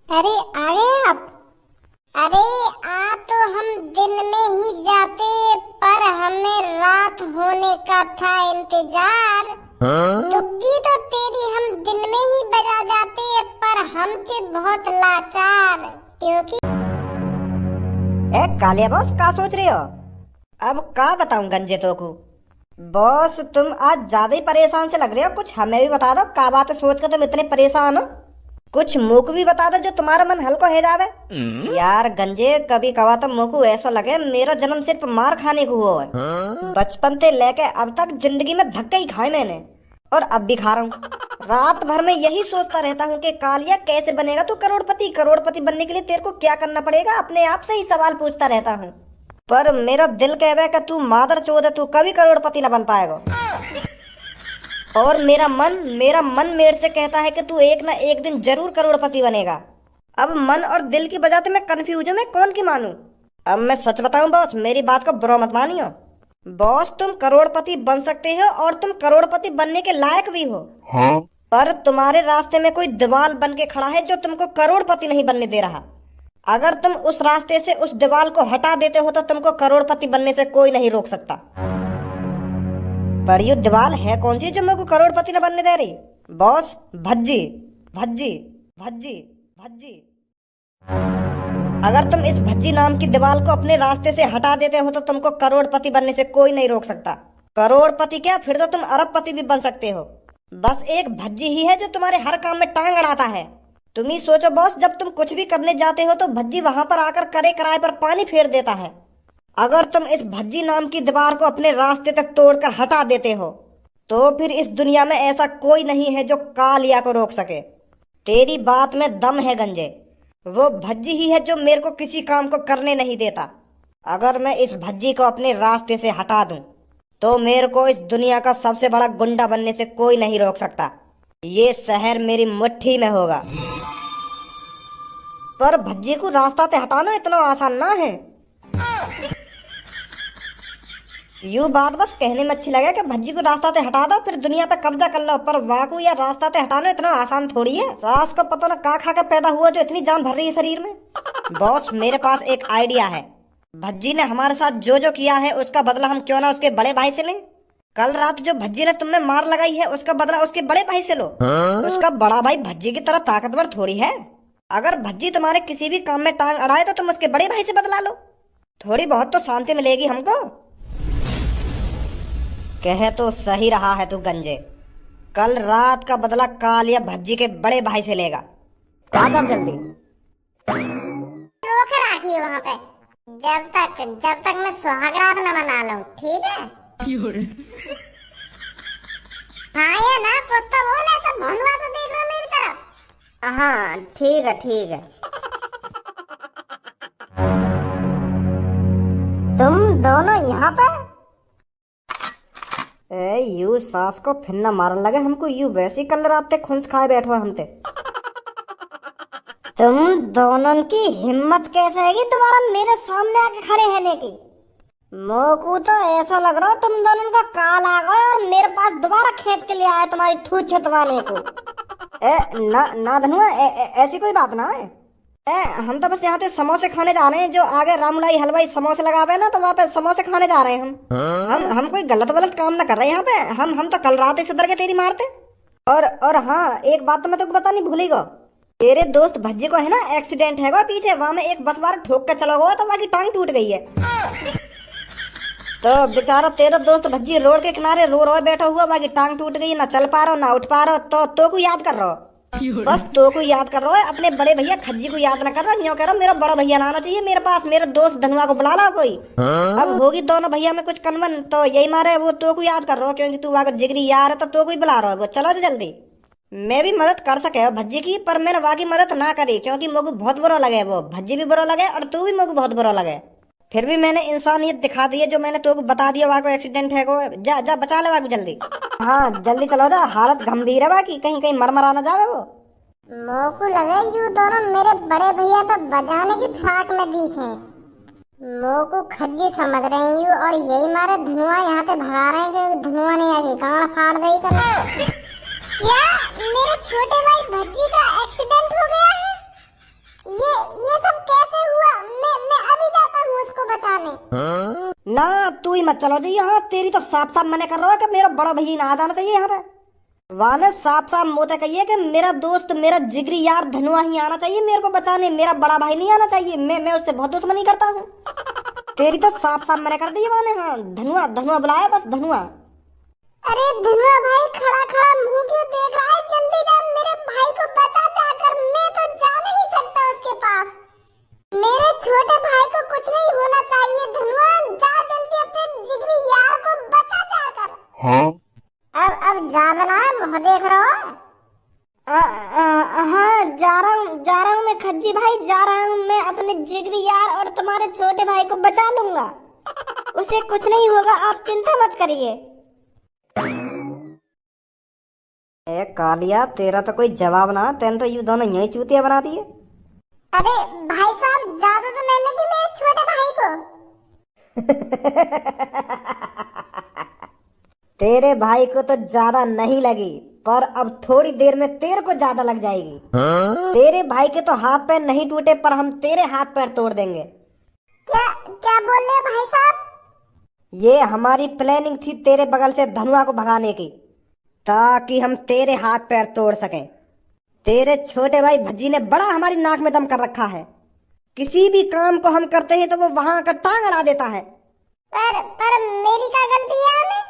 अरे आ गए आप। अरे आ तो हम दिन में ही जाते, पर हमें रात होने का था इंतजार। दुग्गी तो तेरी हम दिन में ही बजा जाते, पर हम थे बहुत लाचार क्योंकि। ए कालिया बॉस, का सोच रहे हो? अब का बताऊं गंजे तो को। बॉस तुम आज ज्यादा ही परेशान से लग रहे हो, कुछ हमें भी बता दो का बात सोच कर तुम इतने परेशान हो। कुछ मुक भी बता दो जो तुम्हारा मन हल्का हो जावे। यार गंजे, कभी कवा तो मुझको ऐसा लगे मेरा जन्म सिर्फ मार खाने को हुआ है। बचपन से लेके अब तक जिंदगी में धक्के ही खाए मैंने, और अब भी खा रहा हूँ। रात भर में यही सोचता रहता हूँ कि कालिया कैसे बनेगा तू करोड़पति। करोड़पति बनने के लिए तेरे को क्या करना पड़ेगा, अपने आप से ही सवाल पूछता रहता हूँ। पर मेरा दिल कहवे कि तू मादर चोद है, तू कभी करोड़पति न बन पाएगा। और मेरा मन मेरे से कहता है कि तू एक ना एक दिन जरूर करोड़पति बनेगा। अब मन और दिल की वजह से मैं कंफ्यूज हूँ, मैं कौन की मानूं। अब मैं सच बताऊं बॉस, मेरी बात को बुरा मत मानियो। बॉस तुम करोड़पति बन सकते हो और तुम करोड़पति बनने के लायक भी हो। हाँ? पर तुम्हारे रास्ते में कोई दीवार बन के खड़ा है जो तुमको करोड़पति नहीं बनने दे रहा। अगर तुम उस रास्ते से उस दीवार को हटा देते हो तो तुमको करोड़पति बनने से कोई नहीं रोक सकता। पर ये दीवार है कौन सी जो मेरे को करोड़पति न बनने दे रही? बॉस, भज्जी भज्जी भज्जी भज्जी। अगर तुम इस भज्जी नाम की दीवार को अपने रास्ते से हटा देते हो तो तुमको करोड़पति बनने से कोई नहीं रोक सकता। करोड़पति क्या, फिर तो तुम अरबपति भी बन सकते हो। बस एक भज्जी ही है जो तुम्हारे हर काम में टांग अड़ाता है। तुम ही सोचो बॉस, जब तुम कुछ भी करने जाते हो तो भज्जी वहां पर आकर करे कराए पर पानी फेर देता है। अगर तुम इस भज्जी नाम की दीवार को अपने रास्ते तक तोड़कर हटा देते हो तो फिर इस दुनिया में ऐसा कोई नहीं है जो कालिया को रोक सके। तेरी बात में दम है गंजे, वो भज्जी ही है जो मेरे को किसी काम को करने नहीं देता। अगर मैं इस भज्जी को अपने रास्ते से हटा दूं तो मेरे को इस दुनिया का सबसे बड़ा गुंडा बनने से कोई नहीं रोक सकता। ये शहर मेरी मुट्ठी में होगा। पर भज्जी को रास्ता से हटाना इतना आसान ना है। यू बात बस कहने में अच्छी लगे कि भज्जी को रास्ता से हटा दो फिर दुनिया पे कब्जा कर लो, पर वाकू या रास्ता से हटाना इतना आसान थोड़ी है। सास को पता ना का खा के पैदा हुआ जो इतनी जान भर रही है शरीर में। बॉस मेरे पास एक आइडिया है। भज्जी ने हमारे साथ जो जो किया है उसका बदला हम क्यों ना उसके बड़े भाई से लें। कल रात जो भज्जी ने तुम्हें मार लगाई है उसका बदला उसके बड़े भाई से लो। उसका बड़ा भाई भज्जी की तरह ताकतवर थोड़ी है। अगर भज्जी तुम्हारे किसी भी काम में टांग अड़ाए तो तुम उसके बड़े भाई से बदला लो। थोड़ी बहुत तो शांति मिलेगी हमको। कहे तो सही रहा है तू गंजे, कल रात का बदला कालिया भज्जी के बड़े भाई से लेगा। आ जा जल्दी। रोक रखी वहाँ पे जब तक मैं सुहागरात न मना लूं, ठीक है? हाँ या ना, कुछ तो बोल, ऐसा भंडवा तो देख रहा मेरी तरफ। हाँ ठीक है ठीक है। तुम दोनों यहाँ पे? ए यू सास को फिर न मारन लगे हमको, यू वैसे ही कल रात तक खुंस खाए बैठो हमते। तुम दोनों की हिम्मत कैसे है दोबारा मेरे सामने आके खड़े रहने की? मोकू तो ऐसा लग रहा तुम दोनों का काल आ गया और मेरे पास दोबारा खींच के ले आया तुम्हारी थूत छतवाने को। ना धनुआ, ऐसी कोई बात ना है। हम तो बस यहाँ पे समोसे खाने जा रहे हैं, जो आगे रामलाई हलवाई समोसे लगा हुए ना, तो वहाँ पे समोसे खाने जा रहे हैं हम कोई गलत काम ना कर रहे यहाँ पे। हम तो कल रात ही सुधर के तेरी मारते। और हाँ, एक बात तो मैं तुमको बतानी भूल ही गो। तेरे दोस्त भज्जी को है ना एक्सीडेंट है पीछे, वहाँ में एक बस बार ठोक के चला गया तो वहाँ की टांग टूट गई है। तो बेचारा तेरा दोस्त भज्जी रोड के किनारे रो रो बैठा हुआ, वहाँ की टांग टूट गई, ना चल पा रहा ना उठ पा रहा। तो को याद कर रहा, बस तो को याद कर रहा है, अपने बड़े भैया खज्जी को याद ना कर रहा। यूं कह रहा मेरा बड़ा भैया आना चाहिए मेरे पास, मेरे दोस्त धनुआ को बुला ला कोई। अब होगी दोनों भैया में कुछ कनवन, तो यही मारे वो तो को याद कर रहा हो, क्योंकि तू वहाँ जिगरी यार है तो को ही बुला रहा है वो। चलो तो जल्दी। मैं भी मदद कर सके भज्जी की, पर मैंने वहाँ की मदद ना करी क्योंकि मुझे बहुत बुरा लगे। वो भज्जी भी बुरा लगे और तू भी मुझे बहुत बुरा लगे। फिर भी मैंने इंसानियत दिखा दी है, जो मैंने तो बता दिया वहाँ को एक्सीडेंट है को। जा जा बचा ले वहाँ जल्दी। हाँ जल्दी चलो जा, हालत गंभीर है वहाँ की, कहीं कहीं मर ना जावे वो। मोकू लगे यू दोनों मेरे बड़े भैया पर बजाने की फिराक में दिखे। मोकू खज्जी समझ रहे हैं यू, और यही मारे धुआं यहाँ से भगा रहे हैं कि धुआं नहीं आएगी, गाड़ फाड़ गई कर। क्या मेरे छोटे भाई भज्जी का एक्सीडेंट हो गया है? ये सब कैसे हुआ? मैं अभी जाता हूँ उसको बचाने। ना तू ही मत चलो जी यहाँ, तेरी तो साफ साफ मना कर रहा है कि मेरा बड़ा भाई ना आ जाना चाहिए यहाँ पे। वाने साफ साफ मोते कहिए कि मेरा दोस्त, मेरा जिगरी यार धनुआ ही आना चाहिए मेरे को बचाने, मेरा बड़ा भाई नहीं आना चाहिए। मैं उससे बहुत दुश्मनी करता हूँ। तेरी तो साफ साफ मना कर दी वाने। हाँ धनुआ धनुआ बुलाया, बस धनुआ। अरे धनुआ भाई खड़ा खड़ा मुंह क्यों देख रहा है? जल्दी जा, मेरे भाई को बचा जाकर। मैं तो जा नहीं सकता उसके पास। मेरे छोटे भाई को कुछ नहीं होना चाहिए। धनुआ जा जल्दी, अपने जिगरी यार को बचा जाकर। हाँ अब जा बना, मुंह देख रहा हो? हाँ जा रहा हूँ मैं खज्जी भाई, जा रहा हूँ मैं अपने जिगरी यार और तुम्हारे छोटे भाई को बचा लूंगा। उसे कुछ नहीं होगा, आप चिंता मत करिए। ए कालिया, तेरा तो कोई जवाब ना, तेन तो ये दोनों यही चूतिया बना दिए। अरे भाई साहब, जादू तो नहीं लगी मेरे छोटे भाई को? तेरे भाई को तो ज्यादा नहीं लगी, पर अब थोड़ी देर में तेरे को ज्यादा लग जाएगी। तेरे भाई के तो हाथ पैर नहीं टूटे, पर हम तेरे हाथ पैर तोड़ देंगे। क्या क्या बोल रहे हो भाई साहब? ये हमारी प्लानिंग थी तेरे बगल से धनुआ को भगाने की, ताकि हम तेरे हाथ पैर तोड़ सकें। तेरे छोटे भाई भज्जी ने बड़ा हमारी नाक में दम कर रखा है। किसी भी काम को हम करते हैं तो वो वहां का टांग अड़ा देता है। पर मेरी क्या गलती है? हमें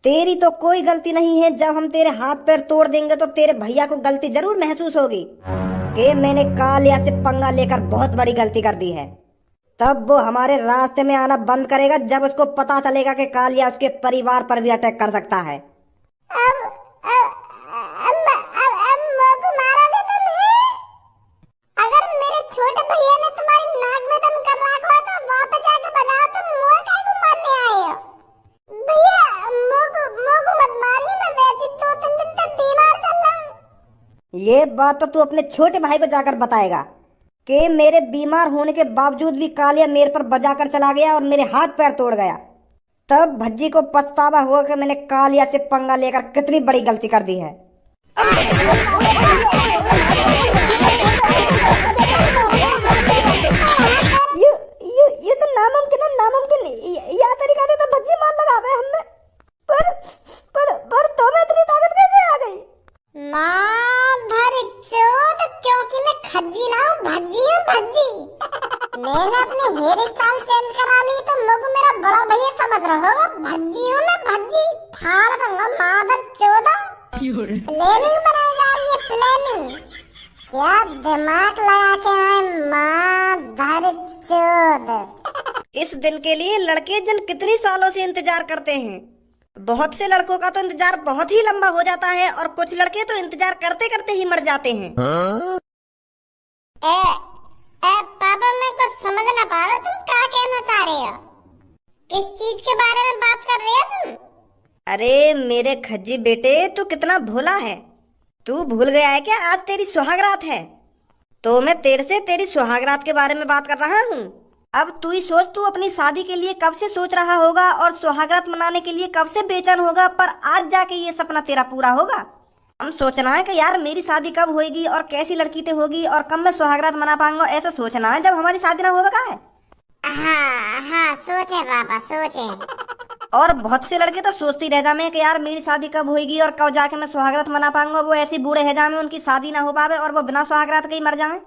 तेरी तो कोई गलती नहीं है। जब हम तेरे हाथ पैर तोड़ देंगे तो तेरे भैया को गलती जरूर महसूस होगी कि मैंने कालिया से पंगा लेकर बहुत बड़ी गलती कर दी है। तब वो हमारे रास्ते में आना बंद करेगा जब उसको पता चलेगा कि कालिया उसके परिवार पर भी अटैक कर सकता है। अब मोको मारोगे तुम? अगर मेरे छोटे भैया ने तुम्हारी नाक में दम कर रखा हो तो वापस जाके बजाओ। तुम मोर काहे को मारने आए हो? भैया मोको मत मारिए, मैं वैसे 2-3 दिन तक बीमार चल रहा हूँ। ये बात तो तू अपने छोटे भाई को जाकर बताएगा कि मेरे बीमार होने के बावजूद भी कालिया मेरे पर बजाकर चला गया और मेरे हाथ पैर तोड़ गया। तब भज्जी को पछतावा हुआ कि मैंने कालिया से पंगा लेकर कितनी बड़ी गलती कर दी है। ये तो नामुमकिन है, नामुमकिन। यह तरीका से तो भज्जी मार लगा गए हमने। पर तुम्हें इतनी ताकत कैसे आ गई? माधर चोद, क्योंकि मैं खज्जी ना हूँ, भज्जी हूँ, भज्जी। मैंने अपने हेयर स्टाइल चेंज करा ली तो लोग मेरा बड़ा भैया समझ रहे हो। भज्जी हूँ मैं, भज्जी। फाड़ दूंगा माधर चोदा। प्लानिंग बनाई जा रही है, प्लानिंग। क्या दिमाग लगा के आए माधर चोद। इस दिन के लिए लड़के जन कितनी सालों से इंतजार करते हैं। बहुत से लड़कों का तो इंतजार बहुत ही लंबा हो जाता है और कुछ लड़के तो इंतजार करते करते ही मर जाते हैं। पापा, मैं कुछ समझ ना पा रहा, तुम क्या कहना चाह रहे हो? किस चीज के बारे में बात कर रहे हो तुम? अरे मेरे खज्जी बेटे, तू कितना भोला है। तू भूल गया है क्या आज तेरी सुहागरात है? तो मैं तेरे से तेरी सुहागरात के बारे में बात कर रहा हूँ। अब तू ही सोच, तू अपनी शादी के लिए कब से सोच रहा होगा और सुहागरात मनाने के लिए कब से बेचैन होगा, पर आज जाके ये सपना तेरा पूरा होगा। हम सोचना है कि यार मेरी शादी कब होगी और कैसी लड़की ते होगी और कब मैं सुहागरात मना पाऊंगा, ऐसा सोचना है जब हमारी शादी ना होगा है। हाँ, सोचे पापा, सोचे। और बहुत से लड़के तो सोचते रह जामे कि यार मेरी शादी कब होगी और कब जाके मैं सुहागरात मना पाऊंगा। वो ऐसे बूढ़े है जामे, उनकी शादी ना हो पावे और वो बिना सुहागरात के ही मर जाए।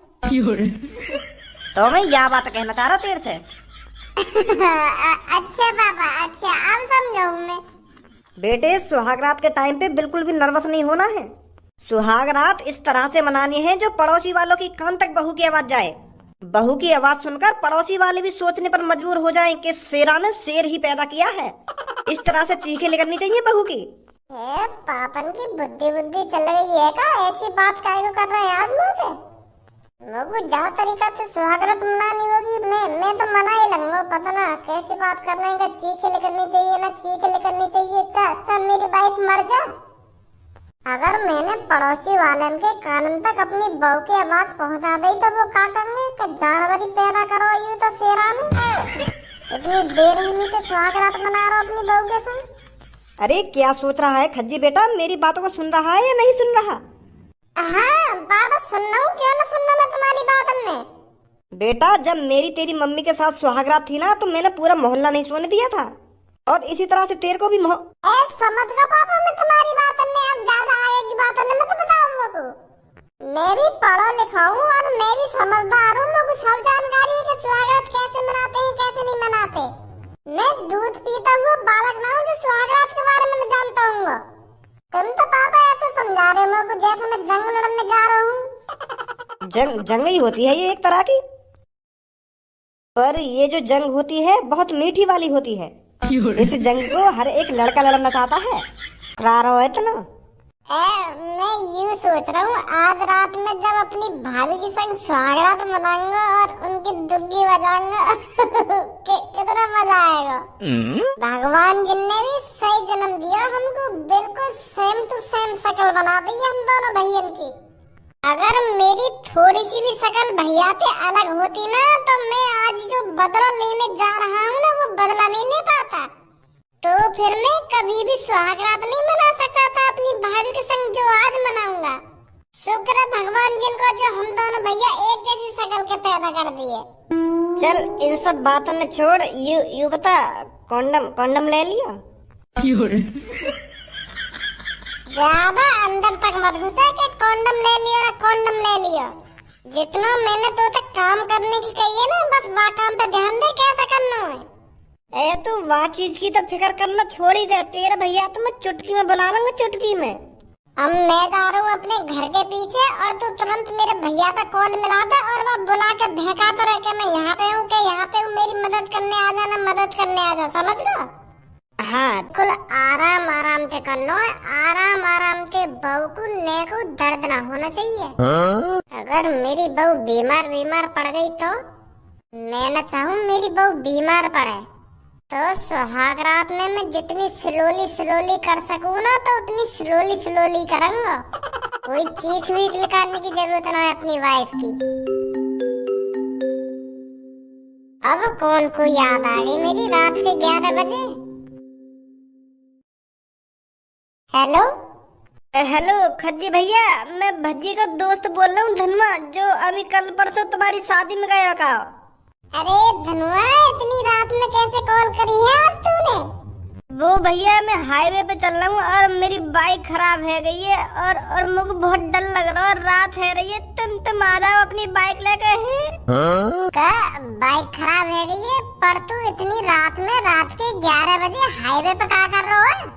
तो मैं यह बात कहना चाह रहा तेरे से। अच्छा पापा, अच्छा, अब समझाऊं मैं। बेटे, सुहागरात के टाइम पे बिल्कुल भी नर्वस नहीं होना है। सुहागरात इस तरह से मनानी है जो पड़ोसी वालों की कान तक बहू की आवाज जाए। बहू की आवाज सुनकर पड़ोसी वाले भी सोचने पर मजबूर हो जाएं कि शेरा ने शेर ही पैदा किया है। इस तरह से चीखें निकलनी चाहिए बहू की। पापन की बुद्धि चल रही है का? ऐसी बात काहे को कर रहे हैं आज मुझे? लोगों जहाँ तरीका से सुहागरात मनानी होगी, मैं तो मना ही लूंगा। पता ना कैसी बात कर रहे हैं, चीखें निकलनी चाहिए ना चीखें निकलनी चाहिए। अच्छा मेरी वाइफ मर जा, अगर मैंने पड़ोसी वालन के कान तक अपनी बहू की आवाज पहुंचा दी तो वो क्या करेंगे कि जानवर ही पैदा करो यू तो शेरा ने। इतनी बेरहमी से सुहागरात मना रहा अपनी बहू के संग। अरे क्या सोच रहा है खज्जी बेटा? मेरी बातों को सुन रहा है या नहीं सुन रहा? हाँ बाबा सुन रहा हूँ, क्यों ना सुनना मैं तुम्हारी बात अन्ने। बेटा जब मेरी तेरी मम्मी के साथ सुहागरात थी ना तो मैंने पूरा मोहल्ला नहीं सोने दिया था, और इसी तरह से तेरे को भी समझ गया पापा मैं तुम्हारी बात अन्ने, अब ज्यादा आगे की बात अन्ने मैं तो बताऊंगा को। मैं भी पढ़ा लिखा हूँ और मैं भी समझदार हूँ, मुझे सब जानकारी है कि सुहागरात कैसे मनाते हैं कैसे नहीं मनाते। मैं दूध पीता हुआ बालक ना हूँ जो सुहागरात के बारे में नहीं जानता हूँ। तुम तो पापा ऐसे समझा रहे हो मुझे जैसे मैं जंग लड़ने जा रहा हूँ। जंग ही होती है ये एक तरह की, पर ये जो जंग होती है बहुत मीठी वाली होती है। इस जंग को हर एक लड़का लड़ना चाहता है। करारो है तो ना। मैं यूँ सोच रहा हूँ आज रात में जब अपनी भाभी के संग सुहागरात मनाऊंगा और उनकी दुग्गी बजाऊंगा कितना मजा आएगा। भगवान जिनने भी सही जन्म दिया हमको, बिल्कुल सेम टू सेम शक्ल बना दी हम दोनों भैयन की। अगर मेरी थोड़ी सी भी शक्ल भैया से अलग होती ना तो मैं आज जो बदला लेने जा रहा हूँ ना वो बदला नहीं ले पाता, तो फिर मैं कभी भी सुहागरात नहीं मना सकता था अपनी भाभी के संग जो आज मनाऊंगा। शुक्र है भगवान जिनको जो हम दोनों भैया एक जैसी शक्ल के पैदा कर दिए। चल इन सब बातों में छोड़, यू बता कॉन्डम ले लिया? ज्यादा अंदर तक मत घुसे कि कॉन्डम ले लियो ना कॉन्डम ले लियो। जितना मैंने तो तक काम करने की कही है ना बस वहाँ काम पे ध्यान दे, कैसा करना है। तू वहाँ चीज की तो फिक्र करना छोड़ ही दे, तेरा भैया तो मैं चुटकी में बना लूंगा, चुटकी में। अब मैं जा रहा हूँ अपने घर के पीछे और तू तुरंत मेरे भैया पे कॉल मिला दे और वह बुला के भड़काता रहे कि मैं यहाँ पे हूँ कि यहाँ पे हूँ, मेरी मदद करने आ जाना, मदद करने आ जा, समझ लो। हाँ कुल आराम आराम से करना है, आराम आराम से बहू को ने को दर्द ना होना चाहिए। अगर मेरी बहू बीमार पड़ गई तो मैं न चाहूँ मेरी बहू बीमार पड़े, तो सुहागरात में मैं जितनी स्लोली कर सकूँ ना तो उतनी स्लोली करूँगा। कोई चीख वीख निकालने की जरूरत ना है अपनी वाइफ की। अब कौन को याद आ गई मेरी रात के 11 बजे। हेलो खज्जी भैया, मैं भज्जी का दोस्त बोल रहा हूँ धनुआ, जो अभी कल परसों तुम्हारी शादी में गया का। अरे धनुआ इतनी रात में कैसे कॉल करी है आज तूने? वो भैया मैं हाईवे पे चल रहा हूँ और मेरी बाइक खराब है गई है और मुझे बहुत डर लग रहा है, रात है रही है, तुम आ जाओ अपनी बाइक लेके। का बाइक खराब है गई है, पर तू इतनी रात में रात के 11 बजे हाईवे पे क्या कर रहा है?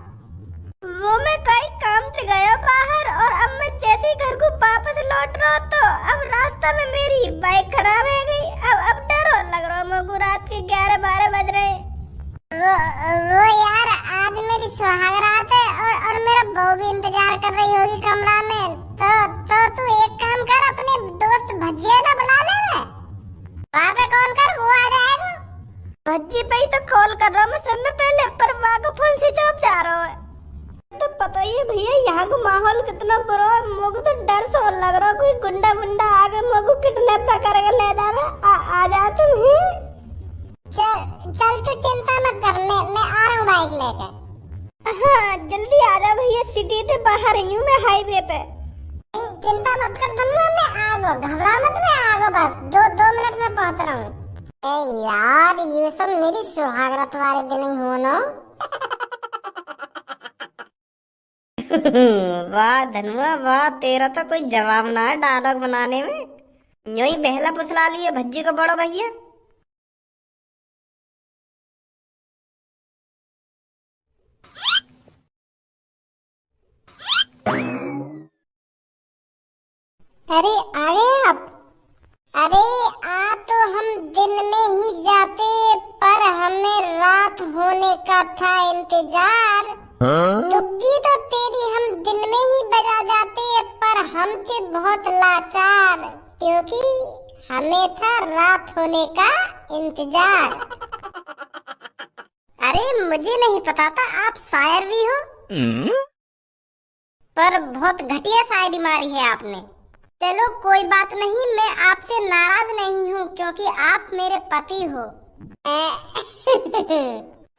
वो मैं कई काम से गया बाहर और अब मैं जैसे ही घर को वापस लौट रहा तो अब रास्ता में मेरी बाइक खराब है गई। अब डर लग रहा है मुझे, रात के 11-12 बज रहे। वो यार आज मेरी सुहागरात है और मेरा बहू भी इंतजार कर रही होगी कमरा में, तो तू एक काम कर, अपने दोस्त भज्जिया ना बुला ले, वहाँ पे कॉल कर, वो आ जाएगा। भज्जी पे ही तो कॉल कर रहा हूँ मैं सबसे पहले, पर वहाँ का फोन स्विच ऑफ जा रहा है। तो पता ही है भैया यहाँ का माहौल कितना बुरा है, मुझे तो डर सा लग रहा है कोई गुंडा आगे मुझे किडनैप करके ले जावे। आ जा तुम ही। चल तू चिंता मत कर, मैं आ रहा हूँ बाइक लेकर। हाँ जल्दी आ जा भैया, सिटी से बाहर ही हूँ मैं हाईवे पे। चिंता मत कर धनुआ, मैं आ गो, घबरा मत, मैं आ गो, बस दो मिनट में पहुँच रहा हूँ। यार ये सब मेरी सुहागरात वाले दिन ही हो ना। वाह धनुआ वाह, तेरा तो कोई जवाब ना है डायलॉग बनाने में, यूं ही बहला फुसला लिए भज्जी को बड़ा भैया। अरे आ गए आप? अरे आ तो हम दिन में ही जाते पर हमें रात होने का था इंतजार। दुग्गी तो तेरी हम दिन में ही बजा जाते पर हम थे बहुत लाचार, क्योंकि हमें था रात होने का इंतजार। अरे मुझे नहीं पता था आप शायर भी हो, पर बहुत घटिया शायरी मारी है आपने। चलो कोई बात नहीं, मैं आपसे नाराज नहीं हूँ क्योंकि आप मेरे पति हो।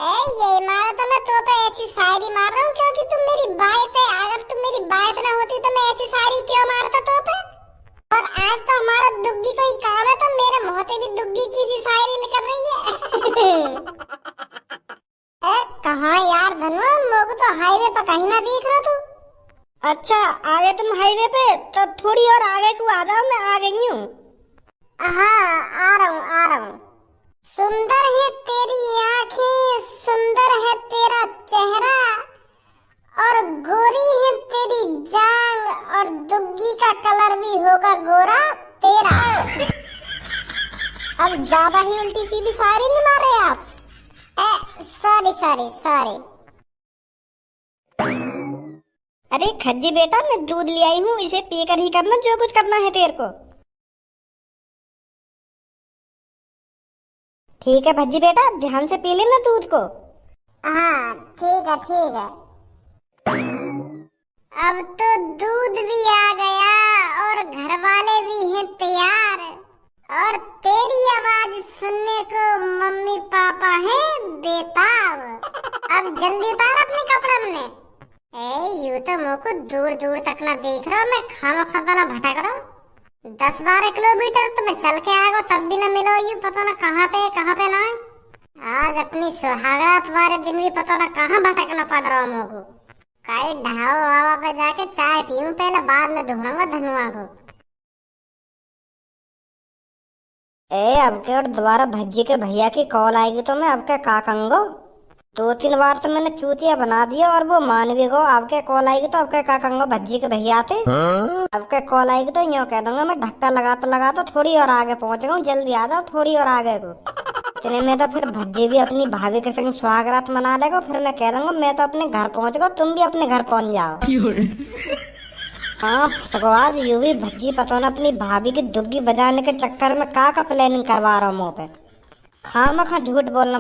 ये मारा तो मैं तो पे ऐसी शायरी मार रहा हूँ क्योंकि तुम मेरी वाइफ है। अगर तुम मेरी वाइफ ना होती तो मैं ऐसी शायरी क्यों मारता तो पे। और आज तो हमारा दुग्गी कोई काम है तो मेरे मुंह से भी दुग्गी की सी शायरी निकल रही है। कहाँ यार धनुआ, मोको तो हाईवे पर कहीं ना दिख रहा तू। अच्छा आ गए तुम हाईवे पे, तो थोड़ी और आगे को आ जाओ, मैं आ गई हूँ। हाँ आ रहा हूँ। सुंदर है तेरी आंखें, सुंदर है तेरा चेहरा, और गोरी है तेरी जांग, और दुग्गी का कलर भी होगा गोरा तेरा। अब ज्यादा ही उल्टी सीधी शायरी नहीं मार रहे आप। सॉरी। अरे खज्जी बेटा, मैं दूध ले आई हूँ, इसे पीकर ही करना जो कुछ करना है तेरे को। ठीक है भज्जी बेटा, ध्यान से पी लेना दूध को। हाँ ठीक है। अब तो दूध भी आ गया और घर वाले भी हैं तैयार, और तेरी आवाज सुनने को मम्मी पापा हैं बेताब। अब जल्दी उतार अपने कपड़े में। यूं तो मुझ को दूर दूर तक ना देख रहा, मैं खामा खाता ना भटक रहा। 10-12 किलोमीटर तो मैं चल के आएगा तब भी ना मिलो, यूं पता ना कहाँ पे ना। आज अपनी सुहागरात वाले दिन भी पता ना कहाँ भटकना पड़ रहा मुझ को। कई ढाबा पे जाके चाय पीऊं पहले, बाद में ढूंढूंगा धनुआ को। अब के और दोबारा भज्जी के भैया की कॉल आएगी तो मैं अब के का कहूंगा। 2-3 बार तो मैंने चूतिया बना दिया और वो मान भी गो। अब के कॉल आएगी तो अब के का कहूंगा, भज्जी के भैया आते। अब के कॉल आएगी तो यूं कह दूंगा, मैं धक्का लगा थोड़ी और आगे पहुंच गया हूँ, जल्दी आ जाओ थोड़ी और आगे को। इतने में तो फिर भज्जी भी अपनी भाभी के संग सुहागरात मना लेगा। फिर मैं कह दूंगा मैं तो अपने घर पहुंच गया, तुम भी अपने घर पहुंच जाओ। हाँ फंसगो आज यूं भी भज्जी पता ना अपनी भाभी की दुग्गी बजाने के चक्कर में का प्लानिंग करवा रहा हूँ मुँह पे। खामखा झूठ बोलना